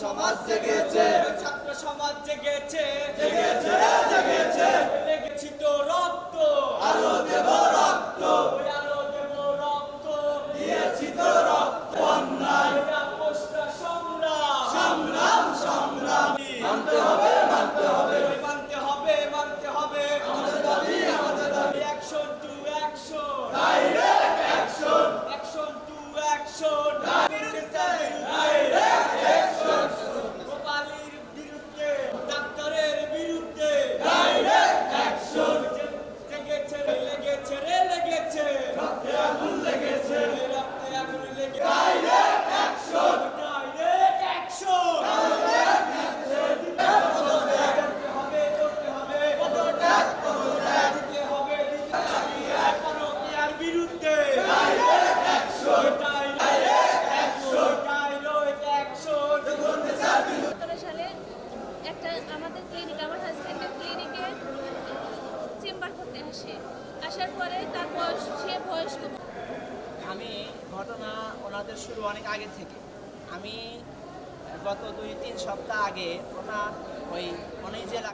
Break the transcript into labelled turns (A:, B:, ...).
A: সমাজ জেগেছে,
B: ছাত্র সমাজ জেগেছে,
A: জেগেছে, জেগেছে,
B: লেগেছি তো রক্ত,
A: আরো দেব রক্ত,
B: ওই আরো দেব রক্ত,
A: দিয়েছি তো রক্ত, অন্যায়
B: ওই আপোষটা সংগ্রাম,
A: সংগ্রাম, সংগ্রাম, মানতে হবে, মানতে হবে,
B: মানতে হবে, মানতে হবে,
A: আমাদের দাবি, আমাদের দাবি,
B: action to action,
A: direct action,
B: action to action,
A: direct action,
B: গোপালীর বিরুদ্ধে, ডাক্তারের বিরুদ্ধে,
A: ডাইরেক্ট অ্যাকশন,
B: জেগেছে রে, লেগেছে রে, লেগেছে,
A: রক্তে আগুন লেগেছে,
B: রক্তে আগুন লেগেছে,
A: ডাইরেক্ট অ্যাকশন,
B: ডাইরেক্ট অ্যাকশন, দিতে হবে, করতে হবে,
A: পদত্যাগ, পদত্যাগ,
B: দিতে হবে, পরকীয়ার বিরুদ্ধে,
A: ডাইরেক্ট অ্যাকশন,
B: ডাইরেক্ট অ্যাকশন,
C: 17 সালে একটা আমাদের ক্লিনিক, আমার হাজব্যান্ডের ক্লিনিকে চেম্বার করতে আসার পরে তার সে বয়স্ক।
D: আমি ঘটনা ওনাদের শুরু অনেক আগে থেকে। আমি গত 2-3 সপ্তাহ আগে ওনার ওই যে